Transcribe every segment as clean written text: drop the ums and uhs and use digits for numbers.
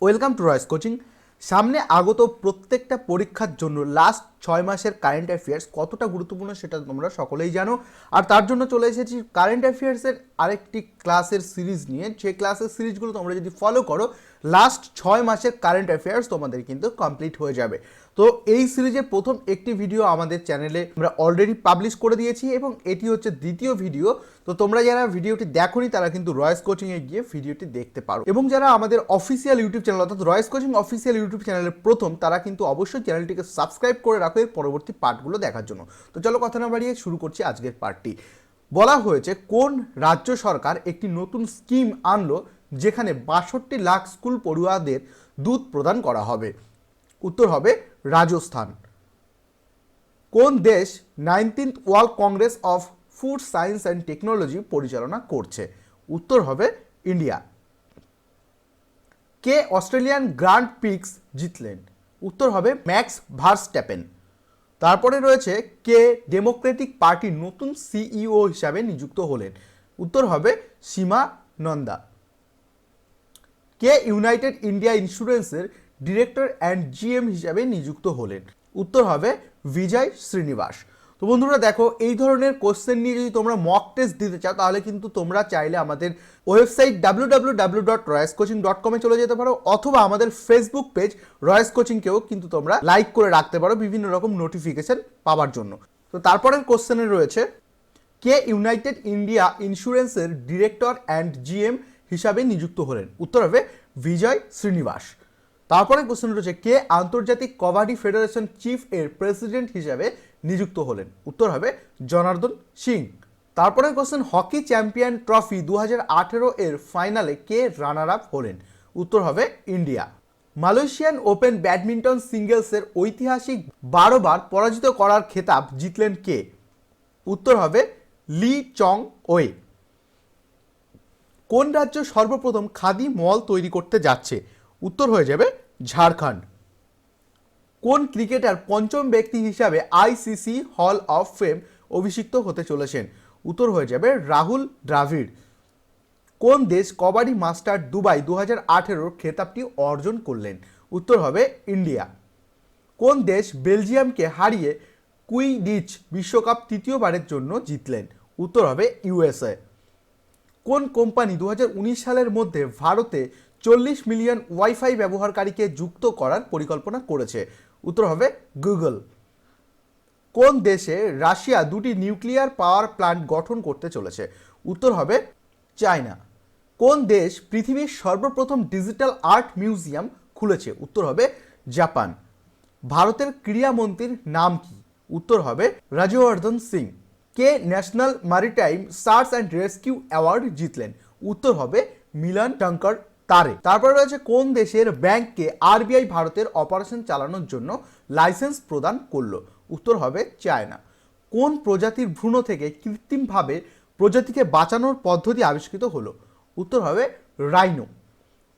Welcome to Royce coaching. সামনে আগত প্রত্যেকটা পরীক্ষার জন্য লাস্ট 6 মাসের কারেন্ট অ্যাফেয়ার্স কতটা গুরুত্বপূর্ণ সেটা তোমরা সকলেই জানো। আর তার জন্য চলে এসেছি কারেন্ট অ্যাফেয়ার্সের আরেকটি ক্লাসের সিরিজ নিয়ে। যে ক্লাসের সিরিজগুলো তোমরা যদি ফলো করো লাস্ট 6 মাসের কারেন্ট অ্যাফেয়ার্স তোমাদের কিন্তু কমপ্লিট হয়ে যাবে। তো এই সিরিজের প্রথম একটি ভিডিও আমাদের চ্যানেলে আমরা অলরেডি পাবলিশ করে দিয়েছি এবং এটি হচ্ছে দ্বিতীয় ভিডিও। তো তোমরা যারা ভিডিওটি দেখোনি তারা কিন্তু রয়েস কোচিংয়ে গিয়ে ভিডিওটি দেখতে পারো, এবং যারা আমাদের অফিসিয়াল ইউটিউব চ্যানেল অর্থাৎ রয়েস কোচিং অফিসিয়াল ইউটিউব চ্যানেলের প্রথম, তারা কিন্তু অবশ্যই চ্যানেলটিকে সাবস্ক্রাইব করে রাখো এর পরবর্তী পার্টগুলো দেখার জন্য। তো চলো কথা না বাড়িয়ে শুরু করছি আজকের পার্টটি। বলা হয়েছে কোন রাজ্য সরকার একটি নতুন স্কিম আনলো যেখানে 62 লাখ স্কুল পড়ুয়াদের দুধ প্রদান করা হবে? উত্তর হবে রাজস্থান। কোন দেশ 19th world Congress of food science and technology পরিচালনা করছে? উত্তর হবে ইন্ডিয়া। কে অস্ট্রেলিয়ান গ্র্যান্ড প্রিক্স জিতলেন? উত্তর হবে ম্যাক্স ভার্স্ট্যাপেন। তারপরে রয়েছে কে ডেমোক্রেটিক পার্টির নতুন সিইও হিসাবে নিযুক্ত হলেন? উত্তর হবে সীমা নন্দা। কে ইউনাইটেড ইন্ডিয়া ইন্স্যুরেন্সের ডিরেক্টর অ্যান্ড জিএম হিসাবে নিযুক্ত হলেন? উত্তর হবে বিজয় শ্রীনিবাস। তো বন্ধুরা দেখো, এই ধরনের কোশ্চেন নিয়ে যদি তোমরা মক টেস্ট দিতে চাও তাহলে কিন্তু তোমরা চাইলে আমাদের ওয়েবসাইট www.royescoaching.com চলে যেতে পারো, অথবা আমাদের ফেসবুক পেজ রয়েস কোচিংকেও কিন্তু তোমরা লাইক করে রাখতে পারো বিভিন্ন রকম নোটিফিকেশন পাওয়ার জন্য। তো তারপরের কোশ্চেনে রয়েছে কে ইউনাইটেড ইন্ডিয়া ইন্স্যুরেন্সের ডিরেক্টর অ্যান্ড জিএম হিসাবে নিযুক্ত হলেন? উত্তর হবে বিজয় শ্রীনিবাস। তারপরে কোশ্চেন রয়েছে কে আন্তর্জাতিক কবাডি ফেডারেশন চিফ এর প্রেসিডেন্ট হিসাবে নিযুক্ত হলেন? উত্তর হবে জনার্দন সিং। তারপরে কোশ্চেন হকি চ্যাম্পিয়ন ট্রফি 2018 এর ফাইনালে কে রানার আপ হলেন? উত্তর হবে ইন্ডিয়া। মালয়েশিয়ান ওপেন ব্যাডমিন্টন সিঙ্গেলসের ঐতিহাসিক 12 বার পরাজিত করার খেতাব জিতলেন কে? উত্তর হবে লি চং ওয়ে। কোন রাজ্য সর্বপ্রথম খাদি মল তৈরি করতে যাচ্ছে? উত্তর হয়ে যাবে ঝাড়খণ্ড। কোন ক্রিকেটার পঞ্চম ব্যক্তি হিসাবে আইসিসি হল অফ ফেম অভিষিক্ত হতে চলেছেন? উত্তর হয়ে যাবে রাহুল দ্রাভিড়। কোন দেশ কবাডি মাস্টার দুবাই 2018 খেতাবটি অর্জন করলেন? উত্তর হবে ইন্ডিয়া। কোন দেশ বেলজিয়ামকে হারিয়ে কুইডিচ বিশ্বকাপ তৃতীয়বারের জন্য জিতলেন? উত্তর হবে ইউএসএ। কোন কোম্পানি 2019 সালের মধ্যে ভারতে 40 মিলিয়ন ওয়াইফাই ব্যবহারকারীকে যুক্ত করার পরিকল্পনা করেছে? উত্তর হবে গুগল। কোন দেশে রাশিয়া 2টি নিউক্লিয়ার পাওয়ার প্ল্যান্ট গঠন করতে চলেছে? উত্তর হবে চায়না। কোন দেশ পৃথিবীর সর্বপ্রথম ডিজিটাল আর্ট মিউজিয়াম খুলেছে? উত্তর হবে জাপান। ভারতের ক্রীড়ামন্ত্রীর নাম কি? উত্তর হবে রাজ্যবর্ধন সিং। কে national maritime search and rescue award জিতলেন? উত্তর হবে মিলন শঙ্কর তারে। তারপরে রয়েছে কোন দেশের ব্যাংককে আরবিআই ভারতের অপারেশন চালানোর জন্য লাইসেন্স প্রদান করলো? উত্তর হবে চায়না। কোন প্রজাতির ভ্রূণ থেকে কৃত্রিমভাবে প্রজাতিকে বাঁচানোর পদ্ধতি আবিষ্কৃত হলো? উত্তর হবে রাইনো।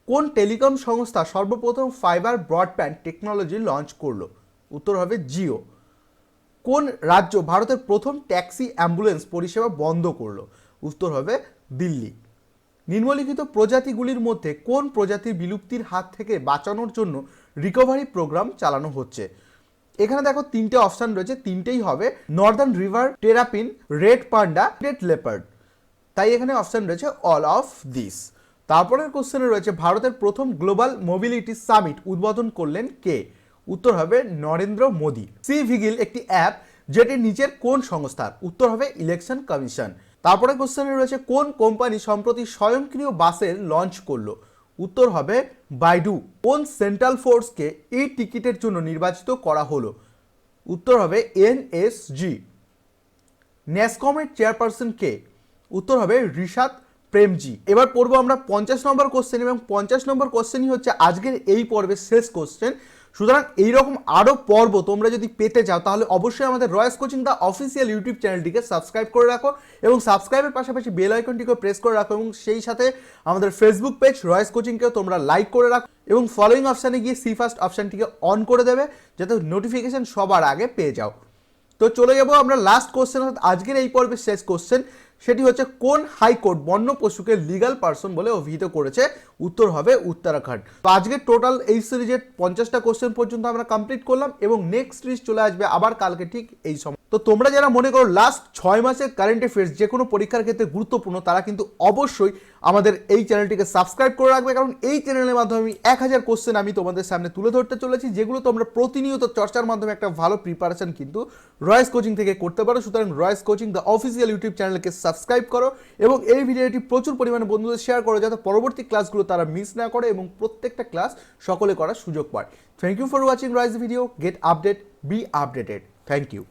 কোন টেলিকম সংস্থা সর্বপ্রথম ফাইবার ব্রডব্যান্ড টেকনোলজি লঞ্চ করলো? উত্তর হবে জিও। কোন রাজ্য ভারতের প্রথম ট্যাক্সি অ্যাম্বুলেন্স পরিষেবা বন্ধ করলো? উত্তর হবে দিল্লি। নিম্নলিখিত প্রজাতিগুলির মধ্যে কোন প্রজাতির বিলুপ্তির হাত থেকে বাঁচানোর জন্য রিকভারি প্রোগ্রাম চালানো হচ্ছে? এখানে দেখো তিনটে অপশান রয়েছে, তিনটেই হবে northern river terrapin, red panda, red leopard. তাই এখানে অপশান রয়েছে অল অফ দিস। তারপরের কোশ্চেনে রয়েছে ভারতের প্রথম গ্লোবাল মোবিলিটি সামিট উদ্বোধন করলেন কে? উত্তর হবে নরেন্দ্র মোদী। সি ভিগিল একটি অ্যাপ যেটি নিচের কোন সংস্থার? উত্তর হবে ইলেকশন কমিশন। তারপরে কোশ্চেনে রয়েছে কোন কোম্পানি সম্প্রতি স্বয়ংক্রিয় বাসের লঞ্চ করলো? উত্তর হবে বাইডু। কোন সেন্ট্রাল ফোর্সকে এই টিকিটের জন্য নির্বাচিত করা হলো? উত্তর হবে এনএসজি। ন্যাসকমের চেয়ারপারসন কে? উত্তর হবে ঋষাদ প্রেমজি। এবার পড়বো আমরা 50 নম্বর কোশ্চেন, এবং 50 নম্বর কোশ্চেনই হচ্ছে আজকের এই পর্বের শেষ কোশ্চেন। সুতরাং এইরকম আরও পর্ব তোমরা যদি পেতে চাও তাহলে অবশ্যই আমাদের রয়েস কোচিং দ্য অফিসিয়াল ইউটিউব চ্যানেলটিকে সাবস্ক্রাইব করে রাখো, এবং সাবস্ক্রাইবের পাশাপাশি বেল আইকনটিকে প্রেস করে রাখো, এবং সেই সাথে আমাদের ফেসবুক পেজ রয়েস কোচিংকেও তোমরা লাইক করে রাখো, এবং ফলোইং অপশানে গিয়ে সি ফার্স্ট অপশানটিকে অন করে দেবে যাতে নোটিফিকেশন সবার আগে পেয়ে যাও। তো চলে যাবো আমরা লাস্ট কোশ্চেন, অর্থাৎ আজকের এই পর্বের শেষ কোশ্চেন, সেটি হচ্ছে কোন হাইকোর্ট বন্য পশুকে লিগ্যাল পার্সন বলে অভিহিত করেছে? উত্তর হবে উত্তরাখণ্ড। তো আজকে টোটাল এই সিরিজের 50টা কোশ্চেন পর্যন্ত আমরা কমপ্লিট করলাম এবং নেক্সট সিরিজ চলে আসবে আবার কালকে ঠিক এই সময়। তো তোমরা যারা মনে করো লাস্ট 6 মাসের কারেন্ট অ্যাফেয়ার্স যে কোনো পরীক্ষার ক্ষেত্রে গুরুত্বপূর্ণ, তারা কিন্তু অবশ্যই আমাদের এই চ্যানেলটিকে সাবস্ক্রাইব করে রাখবে, কারণ এই চ্যানেলের মাধ্যমে আমি 1000 কোশ্চেন আমি তোমাদের সামনে তুলে ধরতে চলেছি, যেগুলো তোমরা প্রতিনিয়ত চর্চার মাধ্যমে একটা ভালো প্রিপারেশন কিন্তু রয়েস কোচিং থেকে করতে পারো। সুতরাং রয়েস কোচিং দ্য অফিসিয়াল ইউটিউব চ্যানেলকে সাবস্ক্রাইব করো এবং এই ভিডিওটি প্রচুর পরিমাণে বন্ধুদের শেয়ার করো, যাতে পরবর্তী ক্লাসগুলো তারা মিস না করে এবং প্রত্যেকটা ক্লাস সকলে করার সুযোগ পায়। থ্যাংক ইউ ফর ওয়াচিং রয়েস video. Get update, be updated. Thank you.